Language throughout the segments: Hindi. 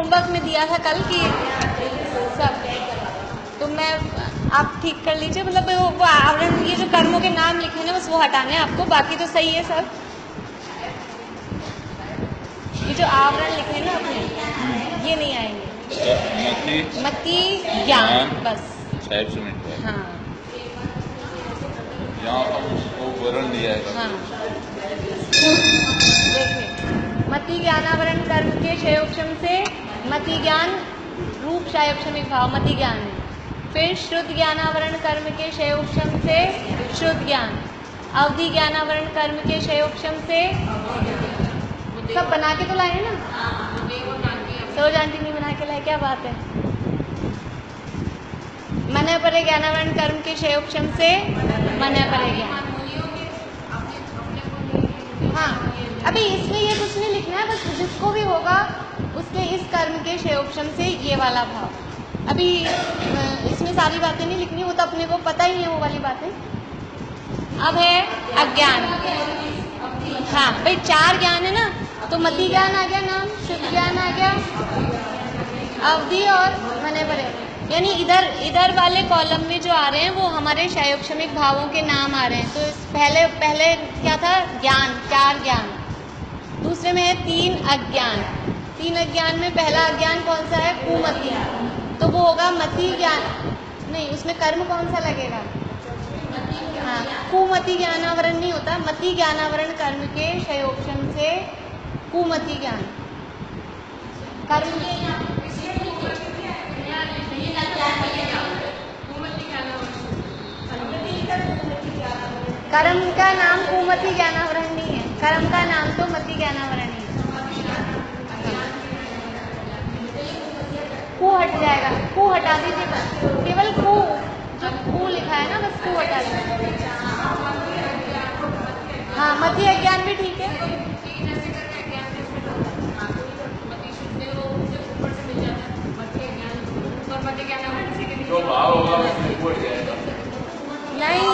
होमवर्क में दिया था कल की सब, तो मैं आप ठीक कर लीजिए। मतलब वो आवरण, ये जो कर्मों के नाम लिखे ना बस वो हटाने हैं आपको, बाकी तो सही है सब। ये जो आवरण लिखे ना अपने ये नहीं आएंगे। मति ज्ञान बस। हाँ यहाँ वो वर्ण दिया है। हाँ देखिए, मति ज्ञानावरण कर्म के क्षयोक्षम से मति ज्ञान रूप क्षयोक्षमिक भाव मति ज्ञान है। फिर शुद्ध ज्ञानावरण कर्म के क्षयोक्षम से शुद्ध ज्ञान, अवधि ज्ञानावरण कर्म के क्षयोक्षम से सब बना के तो लाए ना, सो जानती नहीं बना के लाए, क्या बात है। मन परे ज्ञानावरण कर्म के क्षयोक्षम से मन परे ज्ञान। हाँ अभी इसमें ये कुछ नहीं लिखना है, बस जिसको भी होगा उसके इस कर्म के क्षयोक्षम से ये वाला भाव। अभी इसमें सारी बातें नहीं लिखनी, वो तो अपने को पता ही है वो वाली बातें। अब है अज्ञान। हाँ भाई 4 ज्ञान है ना, तो मति ज्ञान आ गया नाम, शुद्ध ज्ञान आ गया, अवधि और मने परे, यानी इधर वाले कॉलम में जो आ रहे हैं वो हमारे क्षयोक्षमिक भावों के नाम आ रहे हैं। तो पहले क्या था, ज्ञान, 4 ज्ञान। दूसरे में है 3 अज्ञान। 3 अज्ञान में पहला अज्ञान कौन सा है, कुमति, तो वो होगा मति ज्ञान, नहीं उसमें कर्म कौन सा लगेगा, हाँ कुमति ज्ञानावरण नहीं होता, मति ज्ञानावरण कर्म के क्षयोक्षम से कुमति ज्ञान कर्म। कर्म का नाम कुमति ज्ञानावरण नहीं है, कर्म का नाम तो मति ज्ञानावरण ही है। कु हट जाएगा, कु हटा दीजिए बस, केवल कु, जो कु लिखा है ना बस कु हटा दीजिए। हाँ मति अज्ञान भी ठीक है। जो भाव होगा वो जाएगा। नहीं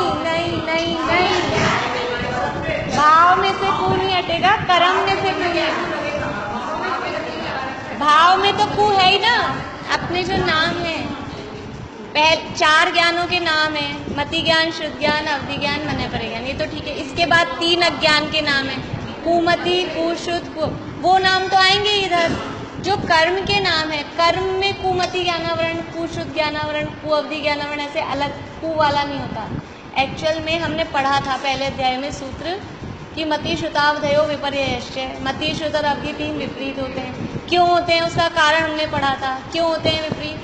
भाव में से कु नहीं हटेगा, कर्म में से कु नहीं। भाव में तो कु है ही ना, अपने जो नाम है 4 ज्ञानों के नाम है, मति ज्ञान, शुद्ध ज्ञान, अवधि ज्ञान, मन परे ज्ञान, ये तो ठीक है। इसके बाद 3 अज्ञान के नाम है, कुमति, कुशुद्ध, वो नाम तो आएंगे इधर। जो कर्म के नाम है, कर्म में कुमति ज्ञानावरण, कुशुद्ध ज्ञानावरण, कुअवधि ज्ञानावरण, ऐसे अलग कु वाला नहीं होता। एक्चुअल में हमने पढ़ा था पहले अध्याय में सूत्र कि मति श्रुतावधयो विपर्ययश्च, मति श्रुत और अवधि 3 विपरीत होते हैं। क्यों होते हैं उसका कारण हमने पढ़ा था, क्यों होते हैं विपरीत,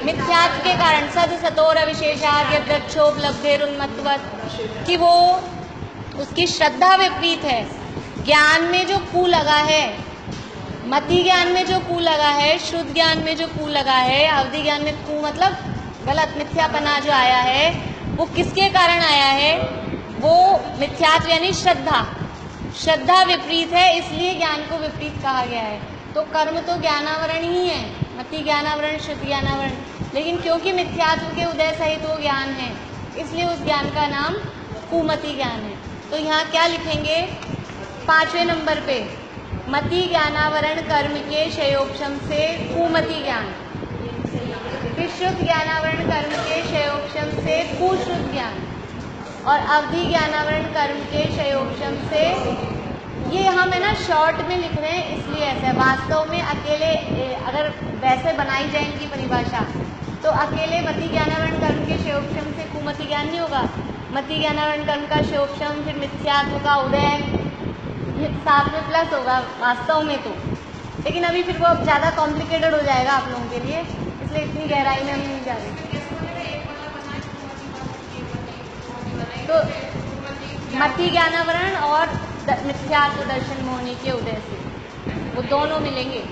मिथ्यात्व के कारण, सद सतोर अविशेषाद यद्रक्षोपलब्धेरुन्मत्वत्, कि वो उसकी श्रद्धा विपरीत है। ज्ञान में जो कु लगा है, मति ज्ञान में जो कु लगा है, शुद्ध ज्ञान में जो कु लगा है, अवधि ज्ञान में कु मतलब गलत मिथ्यापना जो आया है वो किसके कारण आया है, वो मिथ्यात्व यानी श्रद्धा विपरीत है, इसलिए ज्ञान को विपरीत कहा गया है। तो कर्म तो ज्ञानावरण ही है, मति ज्ञानावरण, शुद्ध ज्ञानावरण, लेकिन क्योंकि मिथ्यात्व के उदय सहित वो ज्ञान है इसलिए उस ज्ञान का नाम कुमति ज्ञान है। तो यहाँ क्या लिखेंगे, 5वें नंबर पे मति ज्ञानावरण कर्म के क्षयोक्षम से कुमति ज्ञान, फिर शुद्ध ज्ञानावरण कर्म के क्षयोक्षम से कुशुद्ध ज्ञान, और अवधि ज्ञानावरण कर्म के क्षयोक्षम से, ये हम है ना शॉर्ट में लिख रहे हैं इसलिए ऐसा। वास्तव में अकेले अगर वैसे बनाई जाएंगी परिभाषा तो अकेले मति ज्ञानावरण कर्म के क्षयोक्षम से कुमति ज्ञान नहीं होगा, मति ज्ञानावरण कर्म का क्षयोक्षम, फिर मिथ्यात्व का उदय, साथ में प्लस होगा वास्तव में तो, लेकिन अभी फिर वो अब ज़्यादा कॉम्प्लिकेटेड हो जाएगा आप लोगों के लिए, इसलिए इतनी गहराई में हम नहीं जा रहे। तो मति ज्ञानावरण और मिथ्यात्व दर्शन मोहिनी के उदय से वो दोनों मिलेंगे,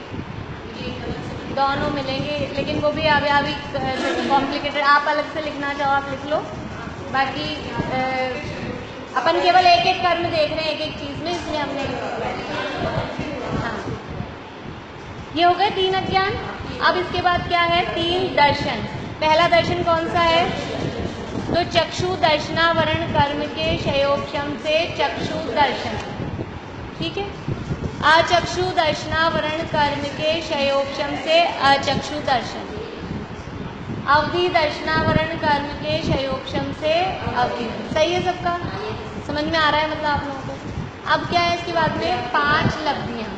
लेकिन वो भी अभी कॉम्प्लिकेटेड, आप अलग से लिखना चाहो आप लिख लो, बाकी अपन केवल एक एक कर्म देख रहे हैं एक एक चीज में, इसलिए हमने हाँ ये हो गए 3 अज्ञान। अब इसके बाद क्या है, 3 दर्शन। पहला दर्शन कौन सा है, तो चक्षु दर्शनावरण कर्म के क्षयोक्षम से चक्षु दर्शन, ठीक है। अचक्षु दर्शनावरण कर्म के क्षयोपशम से अचक्षु दर्शन। अवधि दर्शनावरण कर्म के क्षयोपशम से अवधि। सही है सबका? समझ में आ रहा है मतलब आप लोगों को? अब क्या है इसके बाद में 5 लब्धियाँ।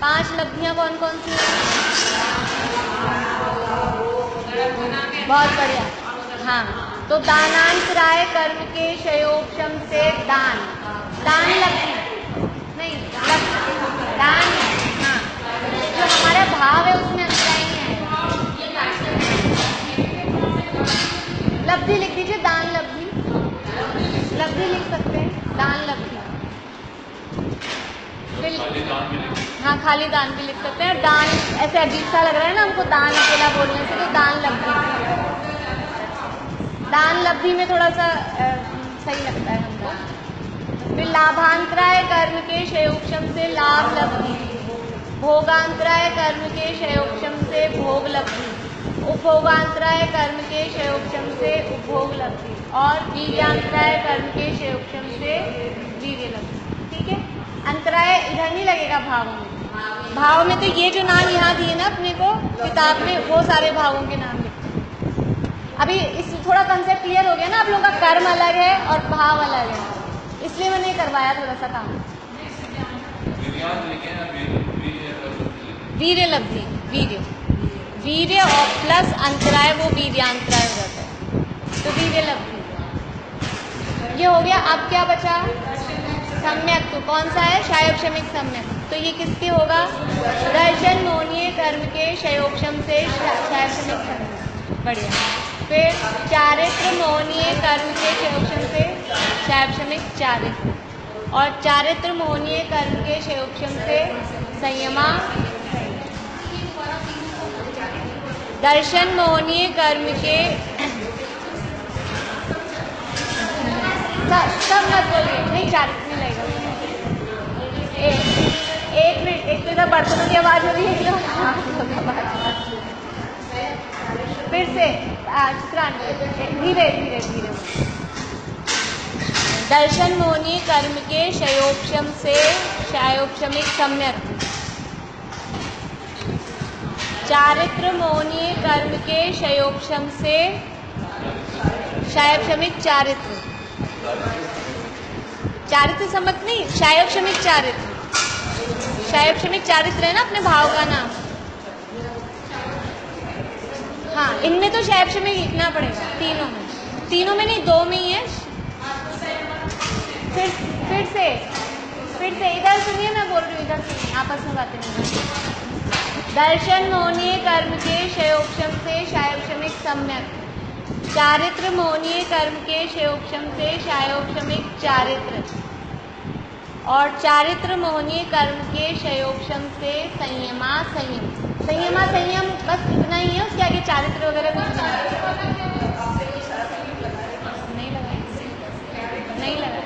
5 लब्धियाँ कौन कौन सी हैं? बहुत बढ़िया। हाँ, तो दानांतराय कर्म के क्षयोपशम से दान। दान लब्धि नहीं, दान। हाँ, जो हमारा भाव है उसमें अंतराय है। लब्धि लिख दीजिए, दान लब्धि। लब्धि लिख सकते हैं, दान लब्धि। हाँ, खाली दान भी लिख सकते हैं। दान ऐसे अजीब सा लग रहा है ना हमको, दान अकेला बोलने से, तो दान लब्धि। दान लब्धि में थोड़ा सा सही लगता है हमको। फिर लाभांतराय कर्म के क्षयोपशम से लाभ लब्धि। भोगांतराय कर्म के क्षयोपशम से भोग लब्धि। उपभोगांतराय कर्म के क्षयोपशम से उपभोग लब्धि। और वीर्यांतराय कर्म के क्षयोपशम से वीर्य लब्धि। ठीक है, अंतराय इधर नहीं लगेगा भावों में। भाव में तो ये जो नाम यहाँ दिए ना अपने को किताब में, वो सारे भावों के नाम लिखते हैं। अभी इस थोड़ा कंसेप्ट क्लियर हो गया ना आप लोगों का? कर्म अलग है और भाव अलग है, इसलिए मैंने करवाया थोड़ा सा काम। वीर्य लब्धि, वीर्य वीर्य और प्लस अंतराय, वो वीर्यांतराय हो जाता है, तो वीर्य लब्धि ये हो गया। अब क्या बचा? सम्यक। तो कौन सा है? क्षयोपशमिक सम्यक। तो ये किसके होगा? दर्शन मोहनीय कर्म के क्षयोपशम से क्षयोपशमिक सम्यक। बढ़िया। फिर चारित्र मोहनीय कर्म के क्षयोपशम से क्षयोपशमिक चारित्र। और चारित्र मोहनीय कर्म के क्षयोपशम से संयमा। दर्शन मोहनीय कर्म के सब मत बोलिए, नहीं चारित्र नहीं लगेगा। एक मिनट, एक तो इधर बर्तनों की आवाज़ हो रही है, फिर से धीरे धीरे धीरे। दर्शन मोहनीय कर्म के क्षयोपशम से क्षयोपशमिक सम्यक। चारित्र मोहनीय कर्म के क्षयोपशम से क्षयोपशमिक चारित्र। चारित्र सम्यक नहीं, क्षयोपशमिक चारित्र। क्षयोपशमिक चारित्र है ना अपने भाव का नाम। हाँ, इनमें तो क्षयोपशमिक लिखना पड़ेगा, तीनों में नहीं, 2 में ही है। फिर से इधर सुनिए, मैं बोल रही हूँ, इधर सुनिए, आपस में बातें नहीं। दर्शन मोहनीय कर्म के क्षयोपशम से क्षयोपशमिक सम्यक। चारित्र मोहनीय कर्म के क्षयोपशम से क्षयोपशमिक चारित्र। और चारित्र मोहनीय कर्म के क्षयोपशम से संयमा संयम। संयमा संयम बस इतना ही है, उसके आगे चारित्र वगैरह कुछ नहीं लगा।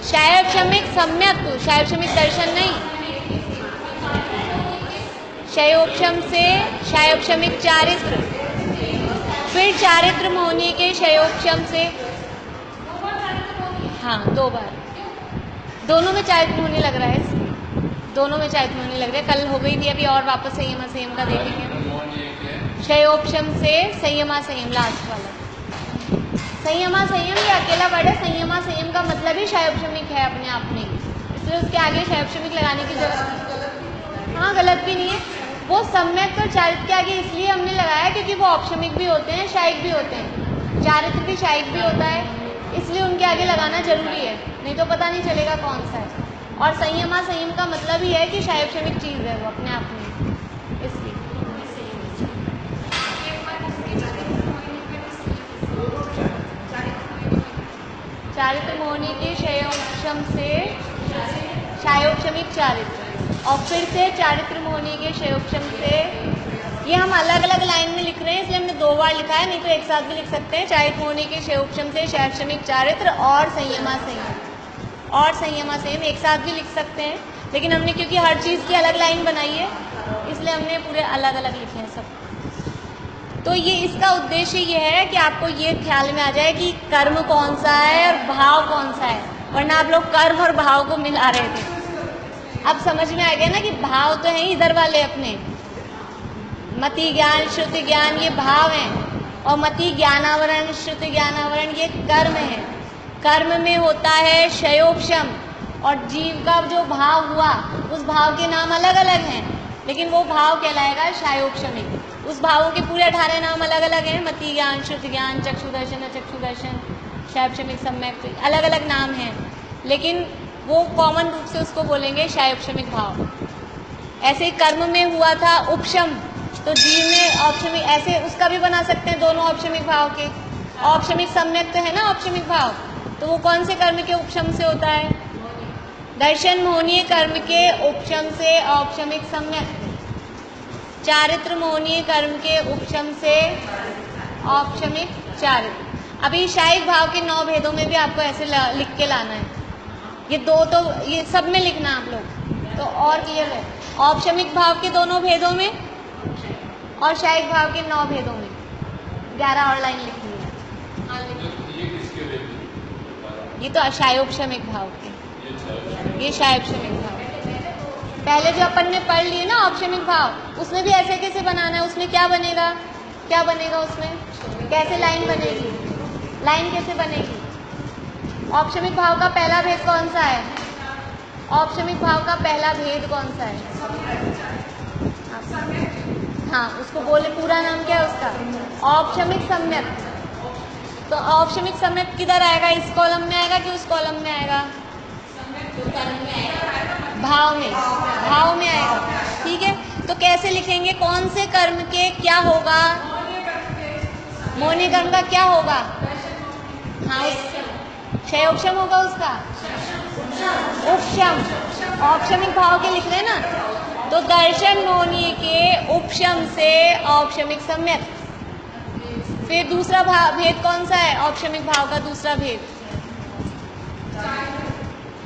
क्षयोपशमिक सम्यक, क्षयोपशमिक दर्शन नहीं। क्षयोपशम से क्षयोपशमिक चारित्र। फिर चारित्र मोहनीय के क्षयोपशम से, हाँ 2 बार, दोनों में चारित्र मोहनीय लग रहा है, इसलिए दोनों में चारित्र मोहनीय लग रहा है। कल हो गई थी, अभी और वापस संयमा संयम का देखेंगे। क्षयोपशम से संयमा संयम, लास्ट वाला संयमा संयम, ये अकेला वर्ड है। संयमा संयम का मतलब ही क्षयोपशमिक है अपने आप में, इसलिए उसके आगे क्षयोपशमिक लगाने की जरूरत नहीं। हाँ, गलत भी नहीं है। वो सम्यक और चारित्र के आगे इसलिए हमने लगाया क्योंकि वो औपशमिक भी होते हैं, शायिक भी होते हैं। चारित्र भी शायिक भी होता है, इसलिए उनके आगे लगाना जरूरी है, नहीं तो पता नहीं चलेगा कौन सा है। और संयमा संयम का मतलब ही है कि क्षयोपशमिक चीज़ है वो अपने आप में, इसलिए। चारित्र मोहनीय के क्षयोपशम से क्षयोपशमिक चारित्र। और फिर से चारित्र मोहनीय के क्षयोपशम से, ये हम अलग अलग लाइन में लिख रहे हैं इसलिए हमने 2 बार लिखा है, नहीं तो एक साथ भी लिख सकते हैं। चारित्र मोहनीय के क्षयोपशम से क्षयोपशमिक चारित्र और संयमा संयम, और संयमा संयम एक साथ भी लिख सकते हैं, लेकिन हमने क्योंकि हर चीज़ की अलग लाइन बनाई है इसलिए हमने पूरे अलग अलग लिखे हैं सब। तो ये इसका उद्देश्य ये है कि आपको ये ख्याल में आ जाए कि कर्म कौन सा है और भाव कौन सा है, वरना वरना आप लोग कर्म और भाव को मिला रहे थे। अब समझ में आ गया ना कि भाव तो हैं इधर वाले अपने, मति ज्ञान श्रुति ज्ञान ये भाव हैं, और मति ज्ञानावरण श्रुति ज्ञानावरण ये कर्म है। कर्म में होता है क्षयोपशम, और जीव का जो भाव हुआ उस भाव के नाम अलग अलग हैं, लेकिन वो भाव कहलाएगा क्षयोपशमिक। उस भावों के पूरे 18 नाम अलग अलग हैं, मति ज्ञान श्रुति ज्ञान चक्षुदर्शन अचक्षुदर्शन क्षयोपशमिक सम्यक, अलग अलग नाम हैं, लेकिन वो कॉमन रूप से उसको बोलेंगे क्षयोपशमिक भाव। ऐसे कर्म में हुआ था उपशम, तो जीव में औपशमिक, ऐसे उसका भी बना सकते हैं दोनों औपशमिक भाव के। औपशमिक सम्यक तो है ना औपशमिक भाव, तो वो कौन से कर्म के उपशम से होता है? दर्शन मोहनीय कर्म के उपशम से औपशमिक सम्यक, चारित्र मोहनीय कर्म के उपशम से औपशमिक चारित्र। अभी शायिक भाव के 9 भेदों में भी आपको ऐसे लिख के लाना है, ये दो तो ये सब में लिखना आप लोग, तो और क्लियर है। औपशमिक भाव के दोनों भेदों में और शायिक भाव के 9 भेदों में 11 और लाइन लिखनी है। ये किसके लिए भी? ये तो अशायोपशमिक भाव के, ये शायोपशमिक भाव। पहले जो अपन ने पढ़ लिए ना औपशमिक भाव, उसमें भी ऐसे कैसे बनाना है, उसमें क्या बनेगा, क्या बनेगा उसमें, कैसे लाइन बनेगी, लाइन कैसे बनेगी? औपशमिक भाव का पहला भेद कौन सा है? औपशमिक भाव का पहला भेद कौन सा है? हाँ, उसको बोले, पूरा नाम क्या है उसका? औपशमिक सम्यक। तो औपशमिक सम्यक किधर आएगा, इस कॉलम में आएगा कि उस कॉलम में आएगा? भाव में, भाव में आएगा। ठीक है, तो कैसे लिखेंगे, कौन से कर्म के क्या होगा? मोहनीय कर्म का क्या होगा? हाँ, क्षयोपशम होगा उसका, उपशम। औपशमिक भाव के लिख रहे हैं ना, तो दर्शन मोहनीय के उपशम से औपशमिक सम्यक। फिर दूसरा भेद कौन सा है औपशमिक भाव का? दूसरा भेद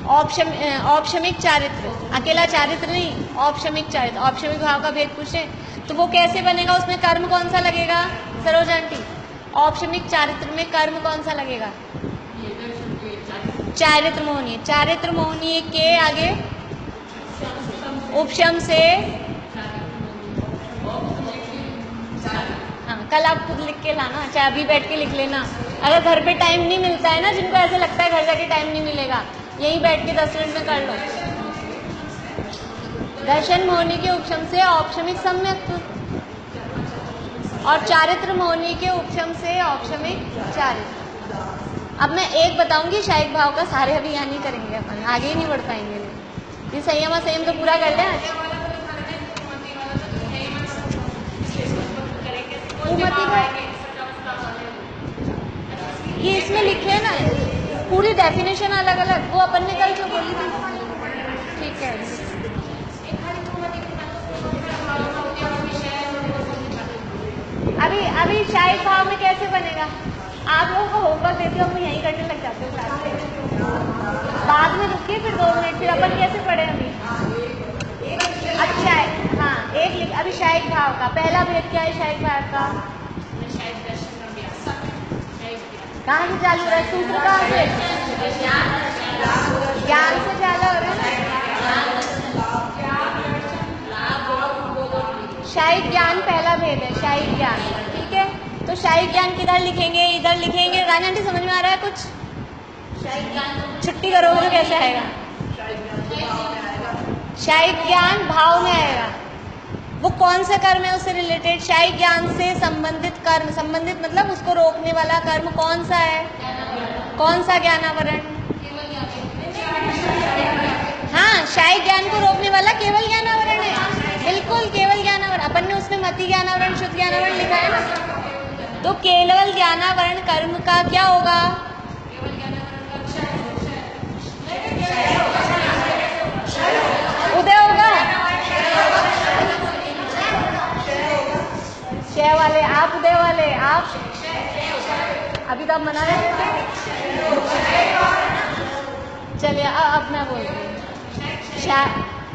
औपशमिक चारित्र, अकेला चारित्र नहीं, औपशमिक चारित्र। औपशमिक भाव का भेद पूछे तो वो कैसे बनेगा, उसमें कर्म कौन सा लगेगा? सरोज आंटी, औपशमिक चारित्र में कर्म कौन सा लगेगा? चारित्र मोहनीय। चारित्र मोहनीय के आगे उपशम से, हाँ, कल आप खुद लिख के लाना, चाहे अभी बैठ के लिख लेना। अगर घर पे टाइम नहीं मिलता है ना, जिनको ऐसे लगता है घर जाके टाइम नहीं मिलेगा, यहीं बैठ के 10 मिनट में कर लो। दर्शन मोहनीय के उपशम से औपशमिक सम्यक, और चारित्र मोहनीय के उपशम से औपशमिक चारित्र। अब मैं एक बताऊंगी शायिक भाव का, सारे अभी यहाँ नहीं करेंगे अपन, आगे ही नहीं बढ़ पाएंगे। ये संयम संयम तो पूरा कर लें आज। ये इसमें लिखे है ना, पूरी डेफिनेशन अलग अलग, वो अपन ने कल जो बोली थी। ठीक है, अभी शायिक भाव में कैसे बनेगा? आप लोगों को होमवर्क देती हूँ, हम यहीं करने लग जाते हो, बाद में रुकिए फिर 2 मिनट, फिर अपन कैसे पढ़े अभी? अच्छा है, हाँ, एक लिख। अभी शायिक भाव का पहला भेद क्या है? शायिक भाव का कहाँ से चालू हो रहा है? सूत्र कहाँ से? ज्ञान से चालू हो रहा है। शायिक ज्ञान पहला भेद है, शायिक ज्ञान। ठीक है, तो शायिक ज्ञान किधर लिखेंगे? इधर लिखेंगे। रानी आंटी समझ में आ रहा है कुछ? छुट्टी करोगे तो कैसे आएगा? शायिक ज्ञान भाव में आएगा। वो कौन सा कर्म है उससे रिलेटेड? शायिक ज्ञान से संबंधित कर्म, संबंधित मतलब उसको रोकने वाला कर्म कौन सा है? कौन सा ज्ञानावरण? हाँ, शायिक ज्ञान को रोकने वाला केवल ज्ञानावरण है, बिल्कुल केवल ज्ञानावरण। अपन ने उसमें मति ज्ञानावरण शुद्ध ज्ञानावरण लिखा है ना, तो केवल ज्ञानावरण कर्म का क्या होगा? उदय होगा। क्षय वाले आप, उदय वाले आप, अभी तो आप मना रहे थे। चलिए अब मैं बोल रही हूँ।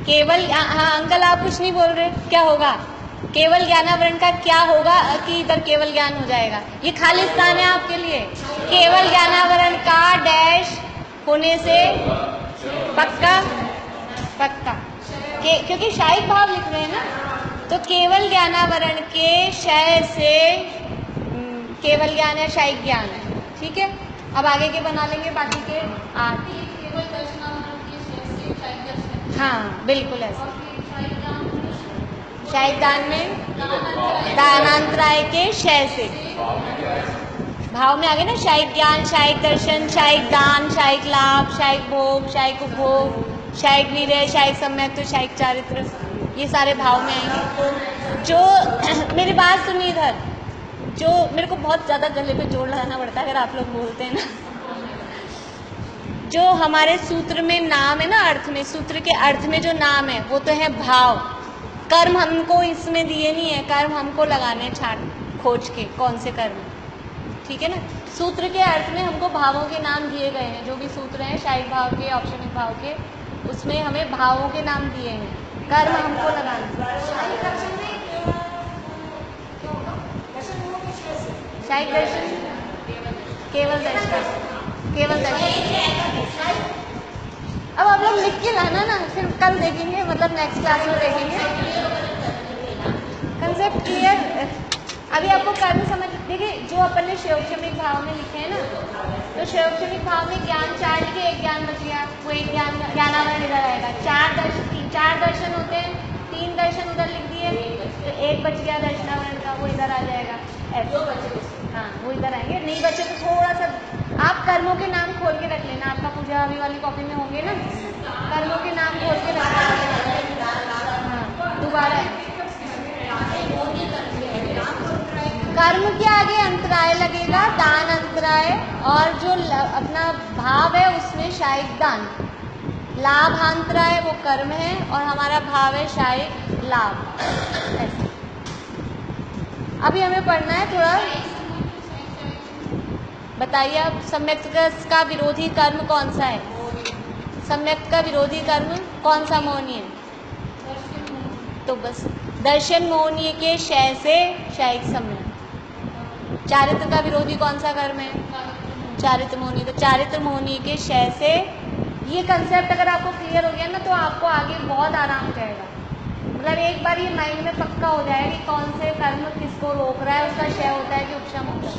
केवल, हाँ अंकल आप कुछ नहीं बोल रहे, क्या होगा? केवल ज्ञानावरण का क्या होगा कि इधर केवल ज्ञान हो जाएगा? ये खाली स्थान है आपके लिए। केवल ज्ञानावरण का डैश होने से पक्का पक्का क्योंकि शायिक भाव लिख रहे हैं ना, तो केवल ज्ञानावरण के क्षय से केवल ज्ञान है, शायिक ज्ञान है। ठीक है, अब आगे के बना लेंगे बाकी के 8। हाँ बिल्कुल ऐसा। शायिक दान में दानांतराय के क्षय से भाव में आ गए ना, शायिक ज्ञान, शायिक दर्शन, शायिक दान, शायिक लाभ, शायिक भोग, शायिक उपभोग, शायिक वीर्य, शायिक सम्यक, तो शायिक चारित्र, ये सारे भाव में आएंगे। जो मेरी बात सुनिए इधर, जो मेरे को बहुत ज़्यादा गले पे जोर लगाना पड़ता है अगर आप लोग बोलते हैं ना, जो हमारे सूत्र में नाम है ना, अर्थ में, सूत्र के अर्थ में जो नाम है वो तो है भाव। कर्म हमको इसमें दिए नहीं है, कर्म हमको लगाने छाट खोज के कौन से कर्म, ठीक है ना। सूत्र के अर्थ में हमको भावों के नाम दिए गए हैं, जो भी सूत्र हैं शायिक भाव के, औपचारिक भाव के, उसमें हमें भावों के नाम दिए हैं, कर्म हमको लगाना। शायिक दर्शन, केवल दर्शन, केवल दर्शन। अब आप लोग लिख के लाना ना, फिर कल देखेंगे, मतलब नेक्स्ट क्लास में देखेंगे। Concept clear? अभी आपको कर्म समझ, देखिए जो अपन ने शैवक्षमिक भाव में लिखे हैं ना, तो शैवक्षमिक भाव में ज्ञान 4 लिखे, एक ज्ञान बच गया, वो एक ज्ञानावरण इधर आएगा। 4 दर्शन होते हैं, 3 दर्शन उधर लिख दिए, तो एक बच गया दर्शनावरण का, वो इधर आ जाएगा। ऐसे हाँ वो इधर आएंगे, नहीं बचे तो थोड़ा सा आप कर्मों के नाम खोल के रख लेना, आपका पूजा अभी वाली कॉपी में होंगे ना, कर्मों के नाम खोल के रख लेना। हाँ दोबारा कर्म के आगे अंतराय लगेगा, दान अंतराय, और जो अपना भाव है उसमें शायिक दान, लाभांतराय वो कर्म है, और हमारा भाव है शायिक लाभ। ऐसे अभी हमें पढ़ना है थोड़ा, बताइए आप, सम्यक्त का विरोधी कर्म कौन सा है? सम्यक्त का विरोधी कर्म कौन सा मोहनीय है? तो बस दर्शन मोहनीय के क्षय से शायिक सम्यक्त। चारित्र का विरोधी कौन सा कर्म है? चारित्र मोहनीय। तो चारित्र मोहनीय के क्षय से, ये कंसेप्ट अगर आपको क्लियर हो गया ना, तो आपको आगे बहुत आराम हो जाएगा। मतलब एक बार ये माइंड में पक्का हो जाएगा कि कौन से कर्म किसको रोक रहा है, उसका क्षय होता है कि उपशम होता है।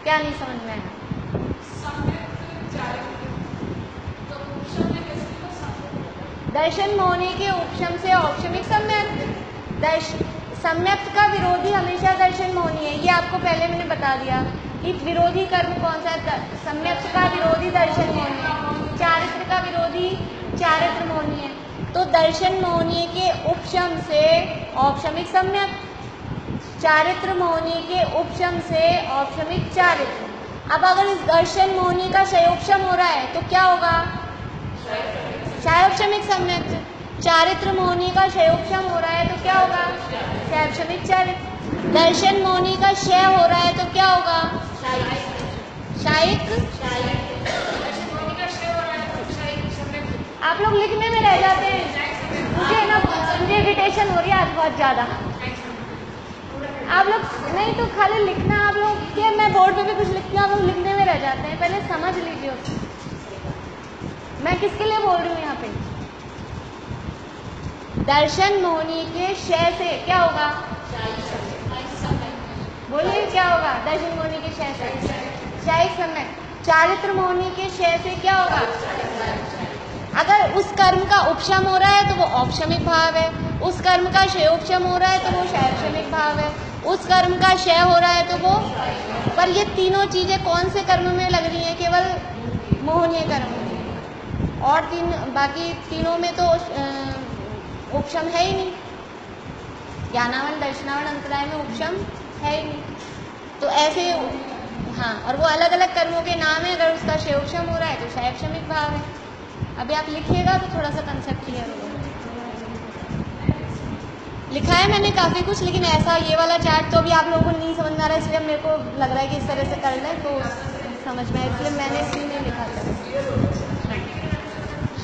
क्या नहीं समझ में आया? दर्शन मोहनीय के उपशम से औपशमिक सम्यक्त। सम्यक्त का विरोधी हमेशा दर्शन मोहनीय है, ये आपको पहले मैंने बता दिया कि विरोधी कर्म कौन सा है। सम्यक्त का विरोधी दर्शन मोहनीय, चारित्र का विरोधी चारित्र मोहनीय। तो दर्शन मोहनीय के उपशम से औपशमिक सम्यक्त, चारित्र मोहनीय के उपशम से औपशमिक चारित्र। अब अगर इस दर्शन मोहनीय का क्षयोपशम हो रहा है तो क्या होगा? क्षयोपशमिक सम्यक्त। चारित्र मोहनीय का क्षयोपशम हो रहा है तो क्या होगा? क्षयोपशमिक चारित्र। दर्शन मोहनीय का क्षय हो रहा है तो क्या होगा? शायिक। आप लोग लिखने में रह जाते हैं, मुझे इरिटेशन हो रही है आज बहुत ज़्यादा। आप लोग नहीं तो खाली लिखना, आप लोग के मैं बोर्ड पे भी कुछ लिखती हूँ, आप लोग लिखने में रह जाते हैं। पहले समझ लीजिए उसको, मैं किसके लिए बोल रही हूँ यहाँ पे। दर्शन मोहनीय के क्षय से क्या होगा? बोलिए क्या होगा? दर्शन मोहनीय के क्षय से शायिक सम्यक्त। चारित्र मोहनीय के क्षय से क्या होगा? अगर उस कर्म का उपशम हो रहा है तो वो औपशमिक भाव है, उस कर्म का क्षयोपशम हो रहा है तो वो क्षयोपशमिक भाव है, उस कर्म का क्षय हो रहा है तो वो। पर ये तीनों चीज़ें कौन से कर्म में लग रही हैं? केवल मोहनीय कर्म में, और बाकी तीनों में तो उपशम है ही नहीं। ज्ञानावरण दर्शनावरण अंतराय में उपशम है ही नहीं। तो ऐसे हाँ, और वो अलग अलग कर्मों के नाम है, अगर उसका क्षयोपशम हो रहा है तो क्षयोपशमिक भाव है। अभी आप लिखिएगा तो थोड़ा सा कंसेप्ट क्लियर होगा। लिखा है मैंने काफ़ी कुछ, लेकिन ऐसा ये वाला चार्ट तो अभी आप लोगों को नहीं समझ में आ रहा है, इसलिए मेरे को लग रहा है कि इस तरह से कर लें तो समझ में आए, इसलिए मैंने इसी में लिखा था।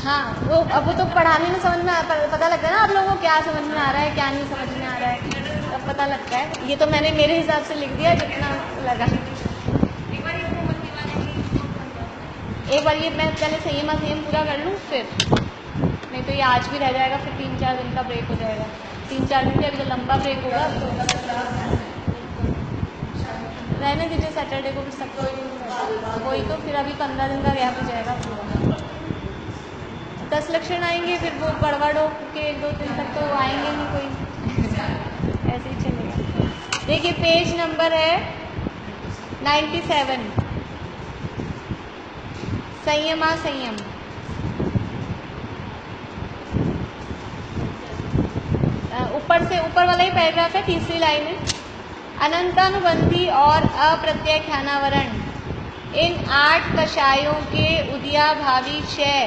हाँ वो अब वो तो पढ़ाने में समझ में पता लगता है ना आप लोगों को क्या समझ में आ रहा है, क्या नहीं समझ में आ रहा है, तब पता लगता है। ये तो मैंने मेरे हिसाब से लिख दिया जितना लगा। एक बार ये मैं पहले संयमा संयम पूरा कर लूँ, फिर नहीं तो ये आज भी रह जाएगा, फिर 3-4 दिन का ब्रेक हो जाएगा। 3-4 दिन का अभी तो लंबा ब्रेक होगा, तो रहने दीजिए, सैटरडे को भी सबको वही, तो फिर अभी 15 दिन का गैप हो जाएगा पूरा। 10 लक्षण आएंगे, फिर वो गड़बड़ के 1-2 दिन तक तो आएंगे नहीं कोई, ऐसे ही चलेगा। देखिए पेज नंबर है 97, संयमा संयम। ऊपर वाला ही पैराग्राफ है, तीसरी लाइन है। अनंतानुबंधी और अप्रत्याख्यानावरण इन 8 कषायों के उदयाभावी क्षय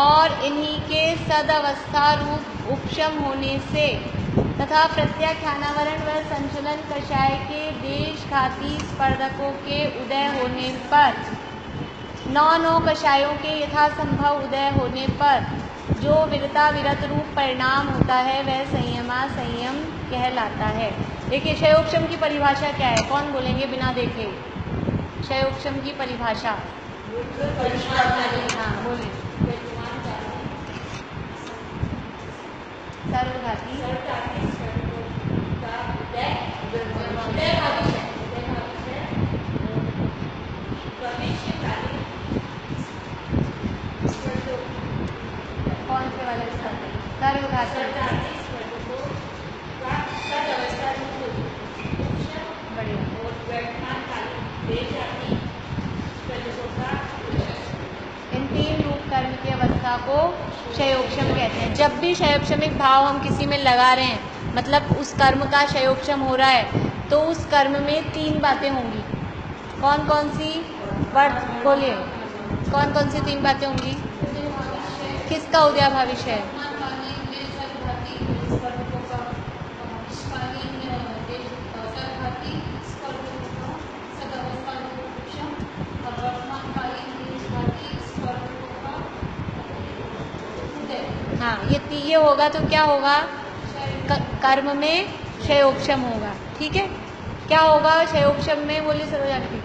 और इन्हीं के सदअवस्था रूप उपशम होने से तथा प्रत्याख्यानावरण व संचलन कषाय के देशघाती स्पर्धकों के उदय होने पर 9 कषायों के यथासंभव उदय होने पर जो विरता विरत रूप परिणाम होता है वह संयमा संयम कहलाता है। देखिए क्षयोक्षम की परिभाषा क्या है, कौन बोलेंगे बिना देखे? क्षयोक्षम की परिभाषा, हाँ बोले। सर्वघाती कौन से वाले? सर्वघाती इन 3 रूप कर्म की अवस्था को क्षयोक्षम कहते हैं। जब भी क्षयोक्षमिक भाव हम किसी में लगा रहे हैं, मतलब उस कर्म का क्षयोक्षम हो रहा है, तो उस कर्म में 3 बातें होंगी। कौन कौन सी? वर्त बोलिए, कौन कौन सी 3 बातें होंगी? किसका उदयाभावी क्षय? हाँ, ये होगा तो क्या होगा? कर्म में क्षयोक्षम होगा। ठीक है, क्या होगा क्षयोक्षम में? बोलिए सर्वजाति।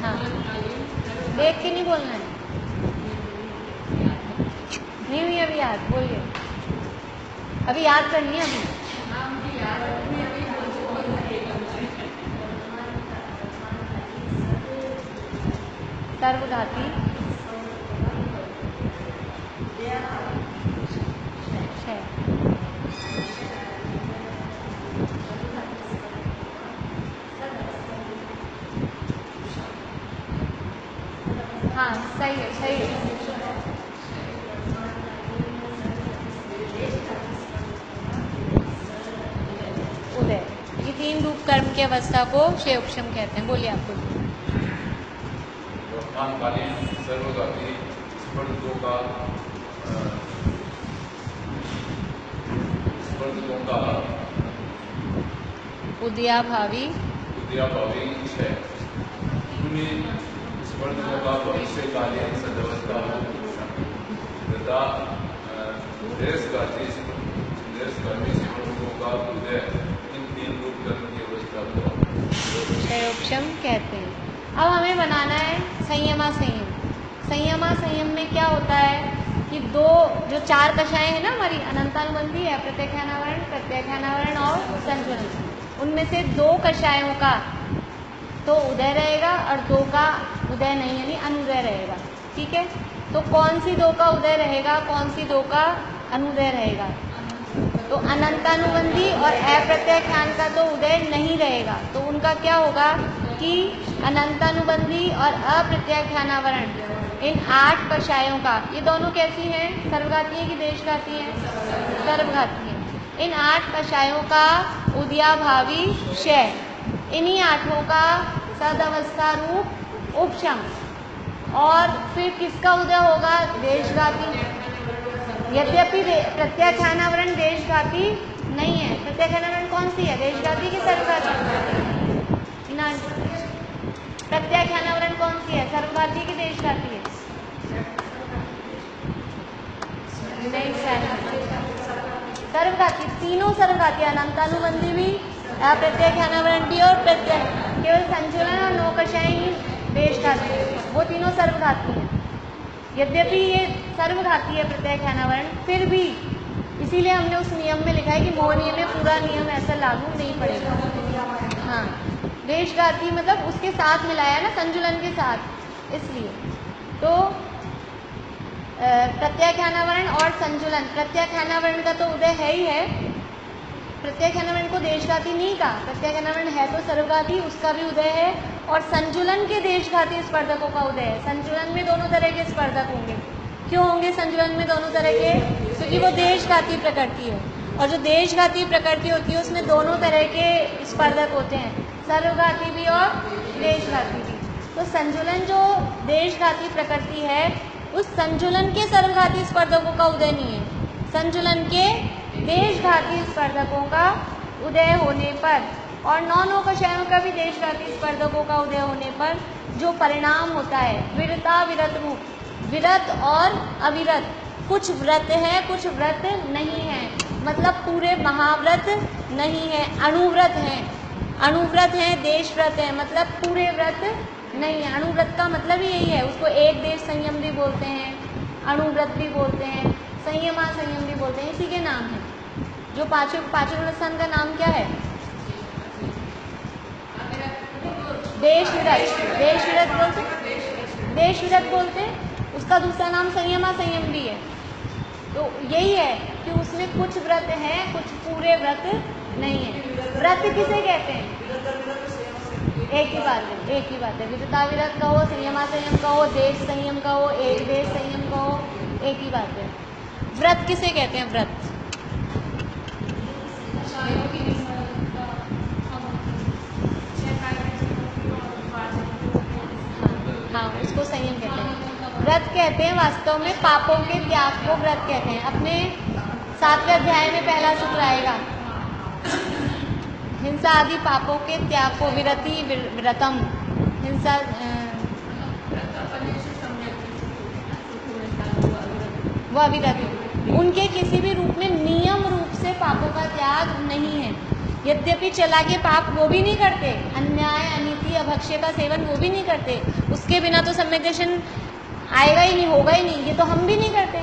हाँ, देख के नहीं बोलना है, नहीं हुई अभी याद, बोलिए। अभी याद करनी है, अभी सर्वघाती हाँ सही है, सही है। उदय, ये 3 रूप कर्म की अवस्था को क्षयोक्षम कहते हैं। बोलिए आप बोलिए। वर्तमानकालीन सर्वघाती स्पर्धकों का उदयाभावी क्षय, स्पर्धकों का भविष्यकालीन सदवस्था तथा देशघाती स्पर्धकों का उदय, इन 3 रूप कर्म की अवस्था को क्षयोक्षम कहते हैं। अब हमें बनाना है संयमा संयम। संयमा संयम में क्या होता है कि जो 4 कषाएं हैं ना हमारी, अनंतानुबंधी है, प्रत्याख्यानावरण और संचलन, उनमें से 2 कषायों का तो उदय रहेगा और 2 का उदय नहीं, यानी अनुदय रहेगा। ठीक है, तो कौन सी 2 का उदय रहेगा, कौन सी 2 का अनुदय रहेगा? तो अनंतानुबंधी और अप्रत्याख्यान का तो उदय नहीं रहेगा, तो उनका क्या होगा कि अनंतानुबंधी और अप्रत्याख्यानावरण इन 8 कषायों का, ये दोनों कैसी हैं? सर्वघाती है कि देशघाती है? सर्वघाती है। इन 8 कषायों का उदयाभावी क्षय, इन्हीं 8 का सदअवस्था रूप उपशम, और फिर किसका उदय होगा? देशघाती। यद्यपि प्रत्याख्यानावरण देशघाती नहीं है। प्रत्याख्यानावरण कौन सी है? देशघाती की सर्वघाती? प्रत्याख्यानावरण कौन सी है? सर्वघाती की देशघाती है? नहीं, सर्वघाती। तीनों सर्वघाती, अनंतानुबंधी भी, प्रत्याख्यानावरण भी और केवल संचलन और 9 कषाएं ही देशघाती, वो तीनों सर्वघाती हैं। यद्यपि ये सर्वघाती है प्रत्यय ख्यानावरण, फिर भी इसीलिए हमने उस नियम में लिखा है कि मोहनीय में पूरा नियम ऐसा लागू नहीं पड़ेगा। हाँ, देशघाती मतलब उसके साथ मिलाया ना, संजुलन के साथ, इसलिए। तो प्रत्याख्यानावरण और संजुलन, प्रत्याख्यानावरण का तो उदय है ही है, प्रत्याख्यानावरण को देशघाती नहीं कहा, प्रत्याख्यानावरण है तो सर्वघाती, उसका भी उदय है, और संजुलन के देशघाती स्पर्धकों का उदय है। संजुलन में दोनों तरह के स्पर्धक होंगे। क्यों होंगे संजुलन में दोनों तरह के? क्योंकि वो देशघाती प्रकृति है, और जो देशघाती प्रकृति होती है उसमें दोनों तरह के स्पर्धक होते हैं, सर्वघाती भी और देशघाती भी। तो संजुलन जो देशघाती प्रकृति है, उस संजुलन के सर्वघाती स्पर्धकों का उदय नहीं है। संजुलन के देशघाती स्पर्धकों का उदय होने पर और नौनोकशयों का भी देशघाती स्पर्धकों का उदय होने पर जो परिणाम होता है, विरता विरत रूप, विरत और अविरत, कुछ व्रत है कुछ व्रत नहीं है, मतलब पूरे महाव्रत नहीं है, अणुव्रत हैं, अणुव्रत हैं, देशव्रत हैं, मतलब पूरे व्रत नहीं है। अणुव्रत का मतलब ही यही है, उसको एक देश संयम भी बोलते हैं, अणुव्रत भी बोलते हैं, संयमा संयम भी बोलते हैं, इसी के नाम है। जो पांचवें गुणस्थान का नाम क्या है? देशविरत, देशविरत बोलते, देशविरत बोलते, उसका दूसरा नाम संयमा संयम भी है। तो यही है कि उसमें कुछ व्रत है कुछ पूरे व्रत नहीं है। व्रत किसे कहते हैं? एक ही बात है, एक ही बात है। विरता विरत कहो, संयमा संयम कहो, देश संयम कहो, एक देश संयम कहो, एक ही बात है। व्रत किसे कहते हैं? व्रत हाँ, उसको संयम कहते हैं। व्रत कहते हैं वास्तव में पापों के त्याग को व्रत कहते हैं। अपने 7वें अध्याय में पहला सूत्र आएगा, हिंसा आदि पापों के त्याग को, विरति विरतम, हिंसा व अविरति, उनके किसी भी रूप में नियम रूप से पापों का त्याग नहीं है। यद्यपि चला के पाप वो भी नहीं करते, अन्याय अनीति अभक्ष्य का सेवन वो भी नहीं करते, उसके बिना तो सम्यक दर्शन आएगा ही नहीं, होगा ही नहीं, ये तो हम भी नहीं करते।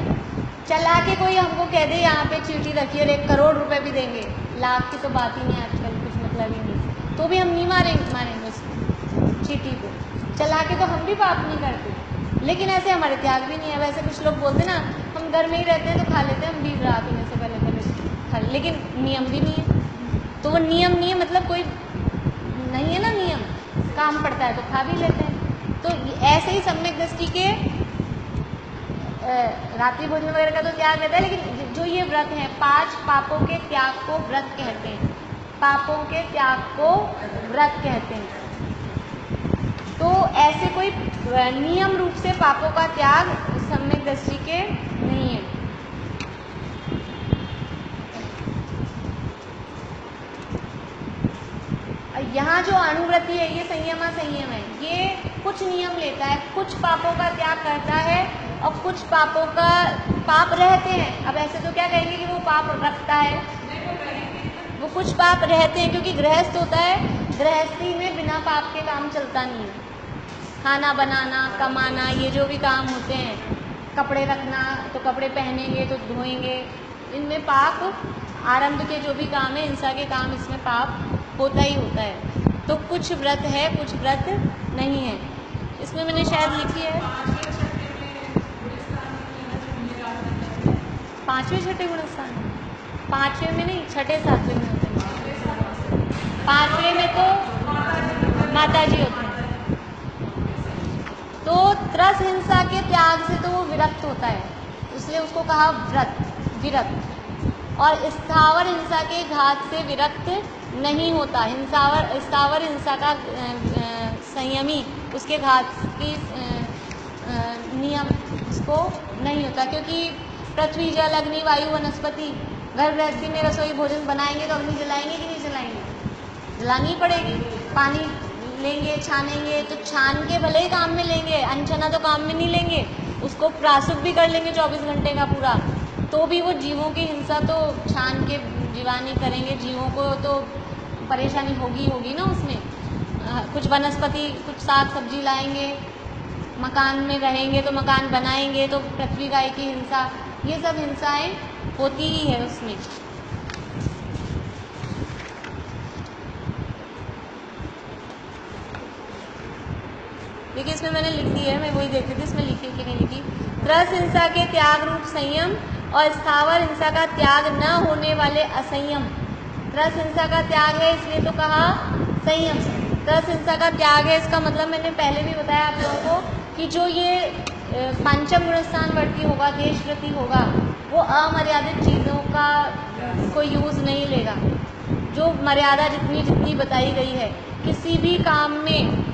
चला के कोई हमको कह दे यहाँ पे चीटी रखिए और 1 करोड़ रुपए भी देंगे, लाख की तो बात ही नहीं आजकल, कुछ मतलब ही नहीं, तो भी हम नहीं मारेंगे उसको, चीटी को। चला के तो हम भी पाप नहीं करते, लेकिन ऐसे हमारे त्याग भी नहीं है। वैसे कुछ लोग बोलते ना, हम घर में ही रहते हैं तो खा लेते हैं, हम भी रात होने से पहले खा, लेकिन नियम भी नहीं है। तो वो नियम नहीं है, मतलब कोई नहीं है ना नियम, काम पड़ता है तो खा भी लेते हैं। तो ऐसे ही सम्यक दृष्टि के रात्रि भोजन वगैरह का तो त्याग रहता है, लेकिन जो ये व्रत है, 5 पापों के त्याग को व्रत कहते हैं, पापों के त्याग को व्रत कहते हैं। तो ऐसे कोई नियम रूप से पापों का त्याग सम्यक दृष्टि के नहीं है। यहाँ जो अणुव्रति है, ये संयमा संयम है, ये कुछ नियम लेता है, कुछ पापों का त्याग करता है और कुछ पापों का पाप रहते हैं। अब ऐसे तो क्या कहेंगे कि वो पाप रखता है, वो कुछ पाप रहते हैं, क्योंकि गृहस्थ होता है, गृहस्थी में बिना पाप के काम चलता नहीं है। खाना बनाना, कमाना, ये जो भी काम होते हैं, कपड़े रखना तो कपड़े पहनेंगे तो धोएंगे, इनमें पाप, आरंभ के जो भी काम है, हिंसा के काम, इसमें पाप होता ही होता है। तो कुछ व्रत है कुछ व्रत नहीं है। इसमें मैंने शायद लिखी है 5वें 6ठे गुणस्थान, 5वें में नहीं, 6ठे 7वें में होते हैं। 5वें में तो माता जी होते हैं। तो त्रस हिंसा के त्याग से तो वो विरक्त होता है, इसलिए उसको कहा व्रत, विरत। और स्थावर हिंसा के घात से विरक्त नहीं होता। स्थावर हिंसा का संयमी, उसके घात की नियम उसको नहीं होता, क्योंकि पृथ्वी जल अग्नि वायु वनस्पति, घर गृहस्थी में रसोई भोजन बनाएंगे तो अग्नि जलाएंगे कि नहीं जलाएंगे? जलानी पड़ेगी। पानी लेंगे, छानेंगे, तो छान के भले ही काम में लेंगे, अनछना तो काम में नहीं लेंगे, उसको प्रासुक भी कर लेंगे 24 घंटे का पूरा, तो भी वो जीवों की हिंसा तो छान के जीवानी करेंगे, जीवों को तो परेशानी होगी ना उसमें। कुछ वनस्पति, कुछ साग सब्जी लाएंगे, मकान में रहेंगे तो मकान बनाएंगे तो पृथ्वी का एक ही हिस्सा, ये सब हिंसाएं होती ही है उसमें। देखिए इसमें मैंने लिख दी है, मैं वही देख रही थी इसमें लिखी कि नहीं लिखी। त्रस हिंसा के त्याग रूप संयम और स्थावर हिंसा का त्याग न होने वाले असंयम। त्रस हिंसा का त्याग है इसलिए तो कहा संयम। त्रस हिंसा का त्याग है, इसका मतलब मैंने पहले भी बताया आप लोगों को कि जो ये पंचम गुणस्थानवर्ती होगा, देशव्रती होगा, वो अमर्यादित चीज़ों का कोई यूज़ नहीं लेगा। जो मर्यादा जितनी जितनी बताई गई है, किसी भी काम में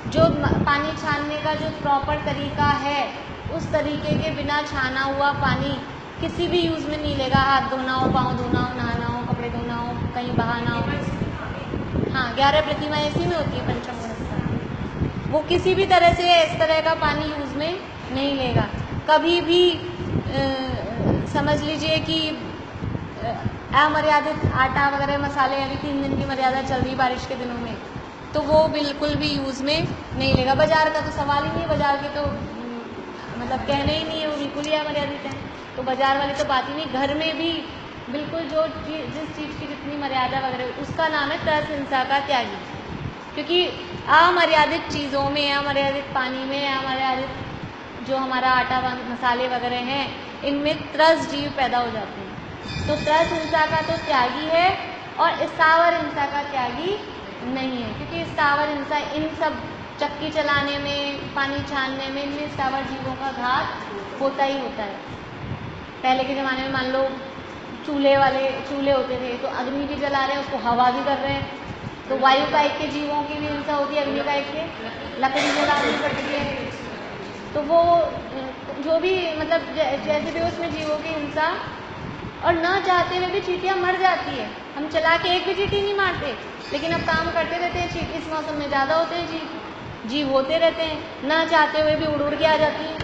जो पानी छानने का जो प्रॉपर तरीका है, उस तरीके के बिना छाना हुआ पानी किसी भी यूज़ में नहीं लेगा। हाथ धोना हो, पाँव धोना हो, नहाना हो, कपड़े धोना हो, कहीं बहाना हो। हाँ, 11 प्रतिमा इसी में होती है पंचम गुणस्थान। वो किसी भी तरह से इस तरह का पानी यूज़ में नहीं लेगा। कभी भी समझ लीजिए कि अमर्यादित आटा वगैरह मसाले, अभी 3 दिन की मर्यादा चल रही बारिश के दिनों में, तो वो बिल्कुल भी यूज़ में नहीं लेगा। बाज़ार का तो सवाल ही नहीं है, बाज़ार के तो मतलब कहने ही नहीं है, वो बिल्कुल ही अमर्यादित है, तो बाज़ार वाली तो बात ही नहीं। घर में भी बिल्कुल जो जिस चीज़ की जितनी मर्यादा वगैरह, उसका नाम है त्रस हिंसा का त्यागी। क्योंकि अमर्यादित चीज़ों में, अमर्यादित पानी में, अमर्यादित जो हमारा आटा मसाले वगैरह हैं, इनमें त्रस जीव पैदा हो जाते हैं। तो त्रस हिंसा का तो त्यागी है और स्थावर हिंसा का त्यागी नहीं है। क्योंकि स्थावर हिंसा इन सब चक्की चलाने में, पानी छानने में, इनमें स्थावर जीवों का घात होता ही होता है। पहले के ज़माने में मान लो चूल्हे होते थे, तो अग्नि भी जला रहे हैं, उसको हवा भी कर रहे हैं, तो वायु कायिक के जीवों की भी हिंसा होती है, अग्नि कायिक के लकड़ी जलानी पड़ती है। तो वो जो भी मतलब जैसे भी उसमें जीवों की हिंसा, और न चाहते हुए भी चींटियाँ मर जाती है। हम चला के एक भी चींटी नहीं मारते, लेकिन अब काम करते रहते हैं। चींटी इस मौसम में ज़्यादा होते हैं, जीव होते रहते हैं, ना चाहते हुए भी उड़ के आ जाती है।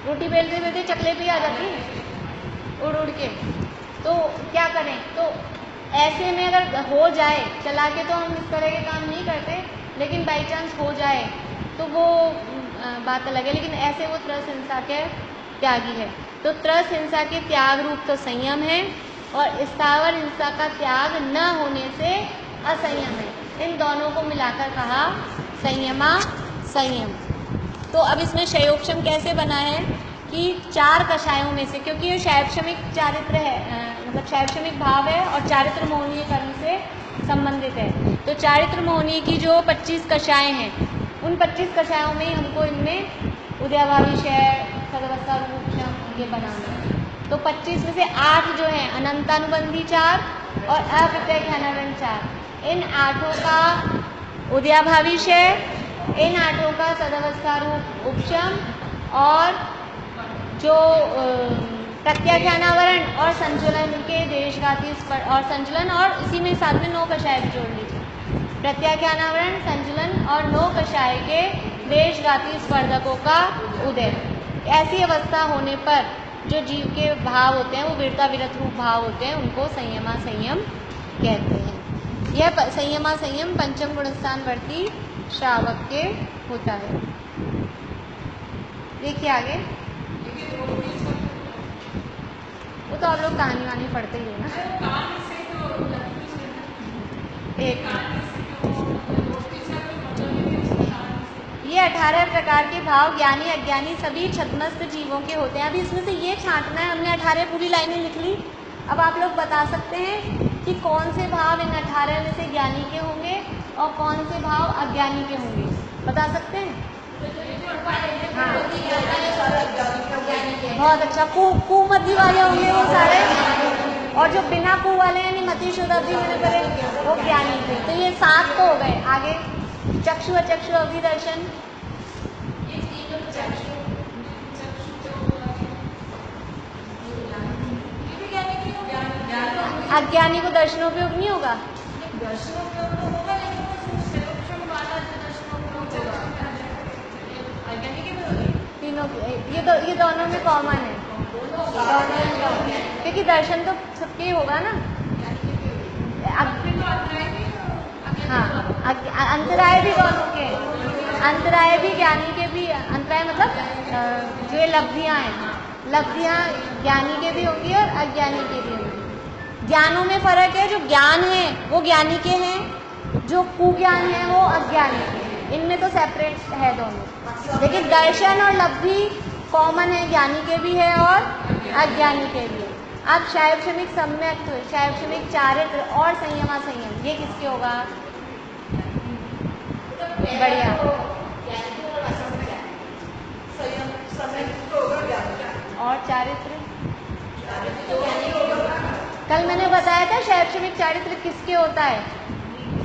रोटी बेलते बेलते चकले पे आ जाती है उड़ के। तो क्या करें? तो ऐसे में अगर हो जाए, चला के तो हम इस तरह के काम नहीं करते, लेकिन बाई चांस हो जाए तो वो बात अलग है। लेकिन ऐसे वो त्रस हिंसा के त्यागी है। तो त्रस हिंसा के त्याग रूप तो संयम है, और स्थावर हिंसा का त्याग न होने से असंयम है। इन दोनों को मिलाकर कहा संयमा संयम। तो अब इसमें शयोपशम कैसे बना है कि 4 कषायों में से, क्योंकि ये शैवशमिक चारित्र है, मतलब शैवशमिक भाव है और चारित्र मोहनीय कर्म से संबंधित है। तो चारित्र मोहनीय की जो 25 कषाएँ हैं, उन 25 कषायों में हमको इनमें उदयभावी शय, सदवस्था रूपशम ये बनाना है। तो 25 में से 8 जो हैं अनंतानुबंधी 4 और अप्रत्यय ज्ञानावरण 4। इन 8 का उदयाभावी शय, इन 8 का सदवस्था रूप उपशम, और जो प्रत्याख्यानावरण और संचलन के देशघाती और संचलन, और इसी में साथ में 9 कषाय जोड़ लीजिए। प्रत्याख्यानावरण, संचलन और 9 कषाय के देशघाती स्पर्धकों का उदय। ऐसी अवस्था होने पर जो जीव के भाव होते हैं वो वीरता विरत रूप भाव होते हैं, उनको संयमा संयम कहते हैं। यह संयमा संयम पंचम गुणस्थानवर्ती श्रावक के होता है। देखिए आगे, वो तो आप लोग कहानी वानी पढ़ते ही हो ना। एक ये 18 प्रकार के भाव ज्ञानी अज्ञानी सभी छद्मस्त जीवों के होते हैं। अभी इसमें से ये छांटना है। हमने 18 पूरी लाइनें लिख ली। अब आप लोग बता सकते हैं कि कौन से भाव इन 18 में से ज्ञानी के होंगे और कौन से भाव अज्ञानी के होंगे, बता सकते हैं? हाँ, बहुत अच्छा। कुमध्य वाले होंगे वो सारे, और जो बिना कु वाले यानी मति शुद्धावधि मैंने करे वो ज्ञानी थे। तो ये 7 तो हो गए। आगे चक्षु अचक्षु अवधि दर्शन, अज्ञानी को दर्शनोपयोग नहीं होगा। तीनों ये दोनों में कॉमन है, क्योंकि दर्शन तो सबके ही होगा ना। हाँ, अंतराय भी दोनों के हैं। अंतराय भी ज्ञानी के भी, अंतराय मतलब जो ये लब्धियाँ हैं, लब्धियाँ ज्ञानी के भी होंगी और अज्ञानी के भी होंगी। ज्ञानों में फर्क है, जो ज्ञान है वो ज्ञानी के हैं, जो कुज्ञान है वो अज्ञानी के हैं। इनमें तो सेपरेट है दोनों, लेकिन दर्शन और लब्धि कॉमन है, ज्ञानी के भी है और अज्ञानी के भी है। अब शैवक्षमिक सम्यक्त्व, शैवक्षमिक चारित्र और संयमासंयम, ये किसके होगा? बढ़िया। और चारित्र, कल मैंने बताया था शैवक्षमिक चारित्र किसके होता है,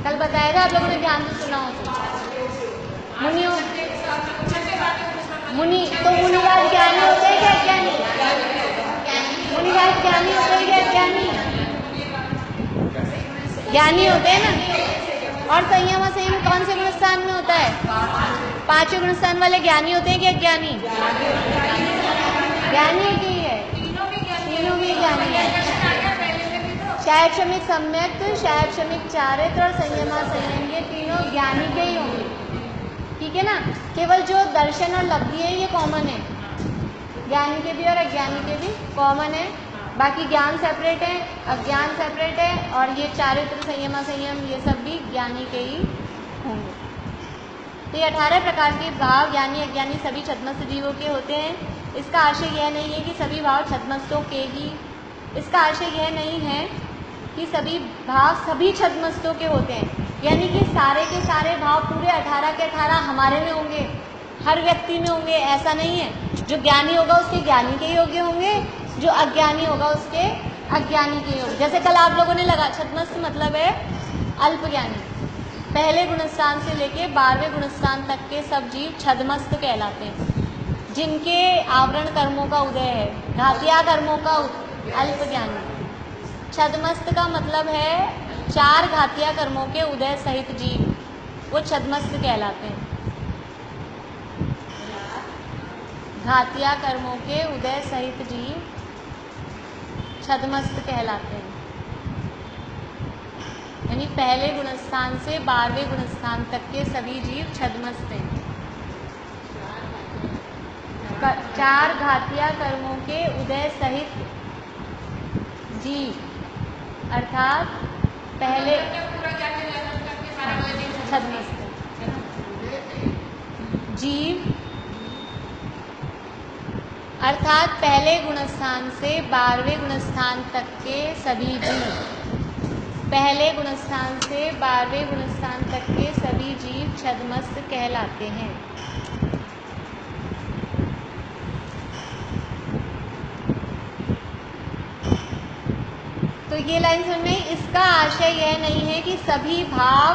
कल बताया था, आप लोगों ने ध्यान से सुना हो तो। मुनियों, मुनि तो मुनिराज ज्ञानी होते हैं क्या अज्ञानी? मुनिराज ज्ञानी होते हैं क्या अज्ञानी? ज्ञानी होते हैं ना। और संयम संयम कौन से गुणस्थान में होता है? पांचों गुणस्थान वाले ज्ञानी होते हैं क्या अज्ञानी? ज्ञानी की है, तीनों भी ज्ञानी है। शैवक्षमिक सम्यक्त्व, शैवक्षमिक चारित्र और संयमासंयम, ये तीनों ज्ञानी के ही होंगे, ठीक है ना। केवल जो दर्शन और लब्धि है ये कॉमन है, ज्ञानी के भी और अज्ञानी के भी कॉमन है। बाकी ज्ञान सेपरेट है, अज्ञान सेपरेट है, और ये चारित्र संयमासंयम ये सब भी ज्ञानी के ही होंगे। तो ये 18 प्रकार के भाव ज्ञानी अज्ञानी सभी छद्मस्त जीवों के होते हैं। इसका आशय यह नहीं है कि सभी भाव छद्मस्तों के ही, इसका आशय यह नहीं है कि सभी भाव सभी छद्मस्तों के होते हैं, यानी कि सारे के सारे भाव पूरे 18 के 18 हमारे में होंगे, हर व्यक्ति में होंगे, ऐसा नहीं है। जो ज्ञानी होगा उसके ज्ञानी के योग्य होंगे, जो अज्ञानी होगा उसके अज्ञानी के योग्य। जैसे कल आप लोगों ने लगा, छद्मस्त मतलब है अल्प ज्ञानी। पहले गुणस्थान से लेके 12वें गुणस्थान तक के सब जीव छद्मस्त कहलाते हैं, जिनके आवरण कर्मों का उदय है, घातिया कर्मों का अल्प ज्ञानी। छद्मस्त का मतलब है 4 घातिया कर्मों के उदय सहित जीव, वो छद्मस्त कहलाते हैं। घातिया कर्मों के उदय सहित जीव छद्मस्त कहलाते हैं, यानी पहले गुणस्थान से 12वें गुणस्थान तक के सभी जीव छद्मस्त हैं। 4 घातिया कर्मों के उदय सहित जीव, अर्थात पहले छद्मस्त जीव, अर्थात पहले गुणस्थान से 12वें गुणस्थान तक के सभी जीव, पहले गुणस्थान से 12वें गुणस्थान तक के सभी जीव छद्मस्त कहलाते हैं। तो ये लाइन समझ में, इसका आशय यह नहीं है कि सभी भाव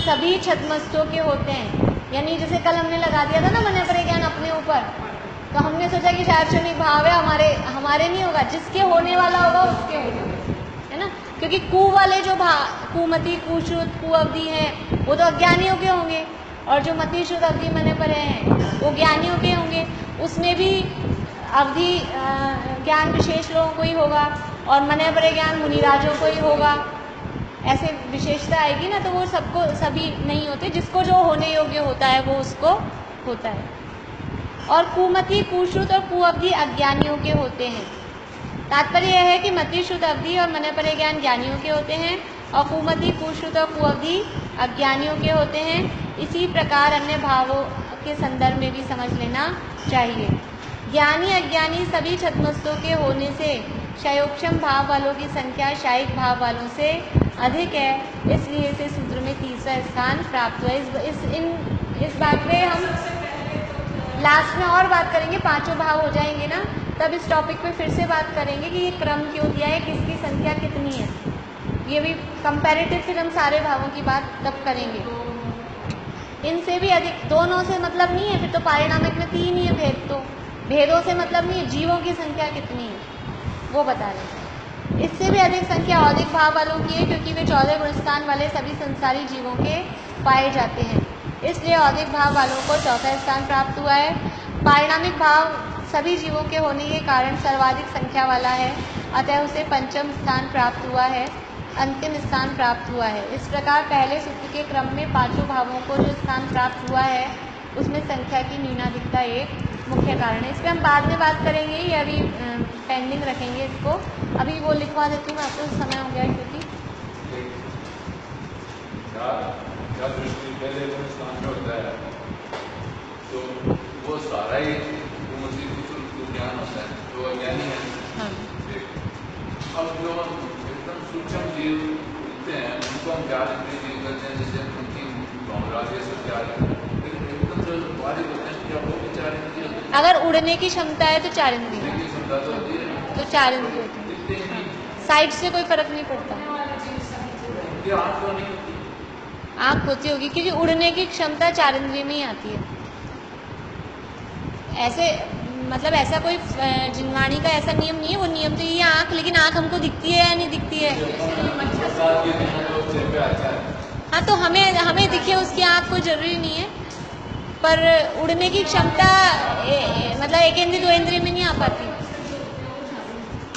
सभी छद्मस्तों के होते हैं, यानी जैसे कल हमने लगा दिया था ना मन पर ज्ञान अपने ऊपर, तो हमने सोचा कि शैवक्षमिक भाव है, हमारे नहीं होगा, जिसके होने वाला होगा उसके होगा, है ना। क्योंकि कु वाले जो कुमति कुश्रुत कुअवधि हैं वो तो अज्ञानियों के होंगे, और जो मति श्रुत अवधि मने पर हैं वो ज्ञानियों के होंगे। उसमें भी अवधि ज्ञान विशेष लोगों को ही होगा, और मने पर ज्ञान मुनिराजों को ही होगा, ऐसे विशेषता आएगी ना। तो वो सबको सभी नहीं होते, जिसको जो होने योग्य होता है वो उसको होता है। और कुमति कुश्रुत और कुअवधि अज्ञानियों के होते हैं। तात्पर्य यह है कि मति श्रुत अवधि और मन पर ज्ञान ज्ञानियों के होते हैं, और कुमति कुश्रुत और कुअवधि अज्ञानियों के होते हैं। इसी प्रकार अन्य भावों के संदर्भ में भी समझ लेना चाहिए। ज्ञानी अज्ञानी सभी छद्मस्तों के होने से शयोक्षम भाव वालों की संख्या शायिक भाव वालों से अधिक है, इसलिए इसे सूत्र में तीसरा स्थान प्राप्त हुआ। इस बात पे हम लास्ट में और बात करेंगे, 5 भाव हो जाएंगे ना, तब इस टॉपिक पे फिर से बात करेंगे कि ये क्रम क्यों दिया है, किसकी संख्या कितनी है। ये भी कंपैरेटिव फिर हम सारे भावों की बात तब करेंगे। इनसे भी अधिक, दोनों से मतलब नहीं है, फिर तो पारिणामिक में 3 ही है भेद, तो भेदों से मतलब नहीं है, जीवों की संख्या कितनी है वो बता रहे हैं। इससे भी अधिक संख्या औदिक भाव वालों की है, क्योंकि वे 14 गुणस्थान वाले सभी संसारी जीवों के पाए जाते हैं, इसलिए औदिक भाव वालों को 4था स्थान प्राप्त हुआ है। पारिणामिक भाव सभी जीवों के होने के कारण सर्वाधिक संख्या वाला है, अतः उसे 5म स्थान प्राप्त हुआ है। अंतिम स्थान प्राप्त हुआ है। इस प्रकार पहले सूत्र के क्रम में पांचों भावों को जो स्थान प्राप्त हुआ है उसमें संख्या की न्यूनाधिकता एक मुख्य कारण है। इस पर हम बाद में बात करेंगे, ये अभी पेंडिंग रखेंगे इसको। अभी वो लिखवा देती हूँ आपको, समय हो गया क्योंकि क्या दृष्टि पहले वो स्थान में होता है तो वो सारा ही ज्ञान होता है, तो अज्ञानी है। हाँ। अब जो एकदम सूक्ष्म जीव होते हैं उनको हम चार इंद्रिय जीव करते हैं, जैसे उनकी राधे से चार, लेकिन एकदम जो बारीक होते हैं क्या वो भी चार इंद्रिय होते हैं? अगर उड़ने की क्षमता है तो चार इंद्रिय, उड़ने की क्षमता तो होती है, तो चार इंद्रिय होती है। साइड से कोई फर्क नहीं पड़ता। उनकी आँख तो नहीं होती, आँख होती होगी क्योंकि उड़ने की क्षमता चार इंद्रिय में ही आती है। ऐसे मतलब ऐसा कोई जिनवाणी का ऐसा नियम नहीं है, वो नियम तो ये आँख, लेकिन आँख हमको दिखती है या नहीं दिखती है? हाँ, तो हमें दिखे उसकी आँख कोई जरूरी नहीं है, पर उड़ने की क्षमता मतलब एक इंद्रिय दो इंद्रिय में नहीं आ पाती।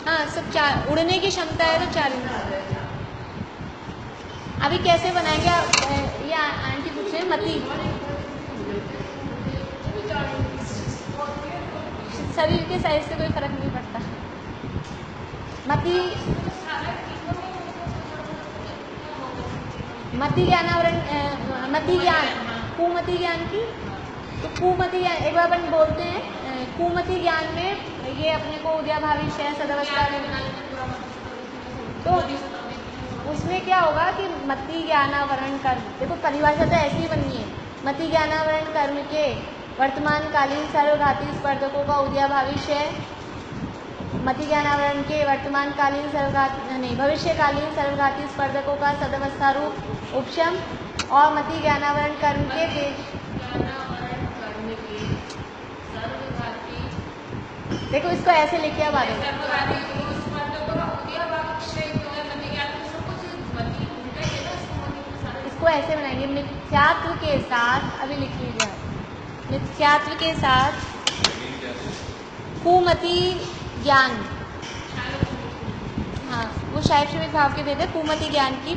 हाँ, सब चार, उड़ने की क्षमता है तो चार इंद्रिय। अभी कैसे बनाएंगे आप? ये आंटी पूछ रहे हैं मति, शरीर के साइज से कोई फर्क नहीं पड़ता। मति ज्ञानावरण, मति ज्ञान, कुमति ज्ञान की, तो कुमति ज्ञान एक बार अपन बोलते हैं। कुमति ज्ञान में ये अपने को उद्याभावी शय सदवस्था में, तो उसमें क्या होगा कि मति ज्ञानावरण कर्म, देखो परिभाषा तो ऐसी ही बननी है। मति ज्ञानावरण कर्म के वर्तमान कालीन सर्वघाती स्पर्धकों का उद्याभावी शय, मति ज्ञानावरण के वर्तमान कालीन भविष्यकालीन सर्वघाती स्पर्धकों का सदवस्था रूप उपशम, और मति ज्ञानावरण कर्म के देखो इसको ऐसे लिखिए। अब इसको ऐसे बनाएंगे, मिथ्यात्व के साथ, अभी लिख लीजिए, मिथ्यात्व के साथ कुमति ज्ञान, हाँ वो शैक्षणिक भाव के भेद है। कुमति ज्ञान की,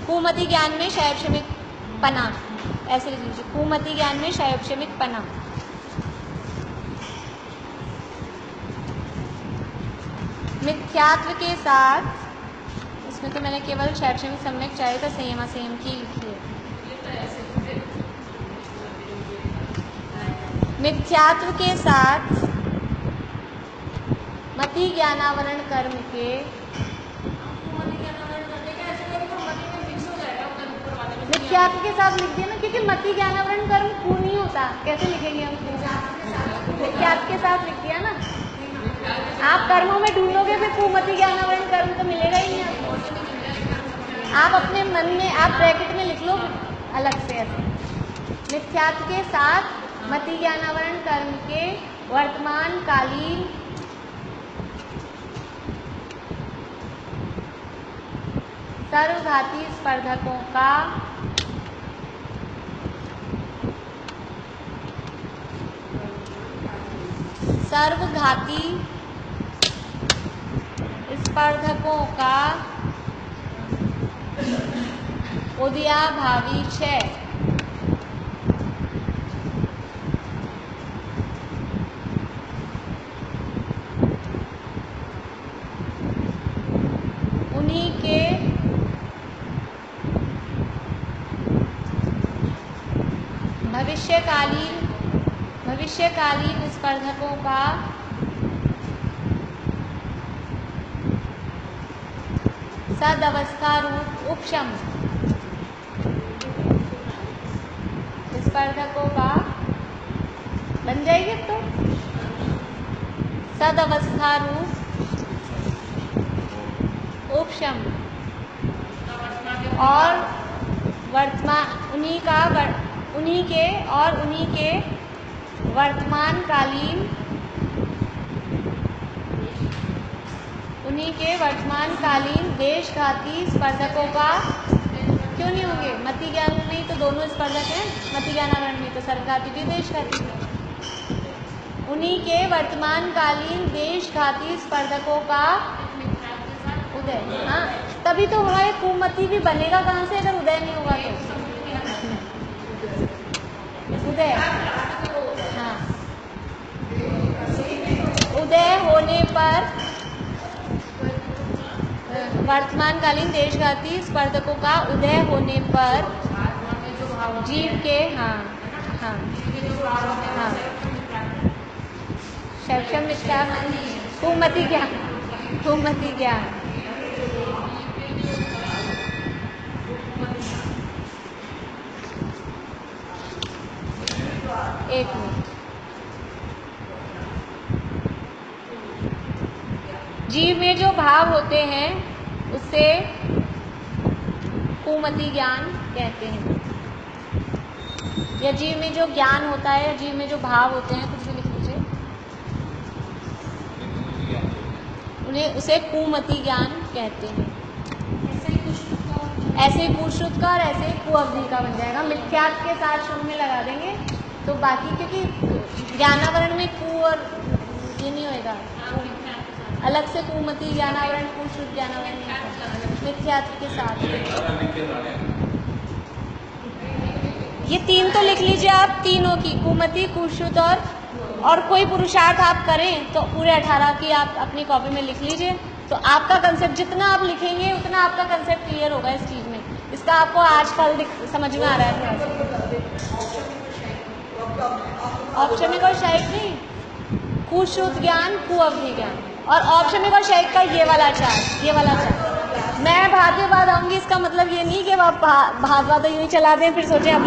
कुमति ज्ञान में शैक्षणिक पना, ऐसे लिख लीजिए, कुमति ज्ञान में शैक्षणिक पना। मिथ्यात्व के साथ, इसमें तो मैंने केवल शैक्षणिक सम्यक चाहिए था, संयम असंयम की लिखी है। मिथ्यात्व के साथ मति ज्ञानावरण कर्म के, मिथ्यात्व के साथ लिख दिया ना, क्योंकि मति ज्ञानावरण कर्म कू नहीं होता, कैसे लिखेंगे हम? मिथ्यात्व के साथ लिख दिया ना। आप कर्मों में ढूंढोगे फिर कुमति ज्ञानावरण कर्म तो मिलेगा ही नहीं आपको। आप अपने मन में, आप ब्रैकेट में लिख लो अलग से ऐसे, मिथ्यात्व के साथ मति ज्ञानावरण कर्म के वर्तमान कालीन सर्वघाती स्पर्धकों का उदयाभावी क्षय, उन्हीं के भविष्यकालीन स्पर्धकों का सदवस्था रूप उपशम, स्पर्धकों का बन जाएगी तो सदवस्था रूप उपशम, और वर्तमान उन्हीं के वर्तमानकालीन देशघाती स्पर्धकों का, क्यों नहीं होंगे? मति ज्ञान में ही तो दोनों स्पर्धक हैं, मति ज्ञानावरण में तो सर्वघाती भी देशघाती भी। उन्हीं के वर्तमानकालीन देशघाती स्पर्धकों का उदय, हाँ तभी तो हमारे कुमति भी बनेगा कहाँ से अगर उदय नहीं होगा तो। उदय, हाँ उदय होने पर वर्तमानकालीन देशघाती स्पर्धकों का उदय होने पर जीव के, हाँ हाँ हाँ शैक्षम विस्तार कुमति ज्ञान, कुमति ज्ञान। एक मिनट, जीव में जो भाव होते हैं उसे कुमति ज्ञान कहते हैं। या जीव में जो ज्ञान होता है, जीव में जो भाव होते हैं, कुछ भी लिख लीजिए, उन्हें उसे कुमति ज्ञान कहते हैं। ऐसे कुश्रुत का और ऐसे कुअवधि का बन जाएगा, मिथ्यात्व के साथ शुरू में लगा देंगे तो बाकी, क्योंकि ज्ञानावरण में कु और ये नहीं होएगा, अलग से कुमति ज्ञानावरण, कुश्रुत ज्ञानावरण नहीं होता, मिथ्यात्व के साथ। ये तीन तो लिख लीजिए आप, तीनों की, कुमति, कुश्रुत और कोई पुरुषार्थ आप करें तो पूरे 18 की आप अपनी कॉपी में लिख लीजिए। तो आपका कंसेप्ट जितना आप लिखेंगे उतना आपका कंसेप्ट क्लियर होगा इस चीज़ में। इसका आपको आजकल समझ में आ रहा है थोड़ा सा। औपचारिक और शैक्षिक नहीं, कुश्रुत ज्ञान, कुअवधि ज्ञान, और औपचारिक और शैक्षिक का ये वाला चार्ट, ये वाला चार्ट। मैं भाग के बाद आऊँगी, इसका मतलब ये नहीं कि आप भाग तो यूँ ही चला दें फिर सोचें आप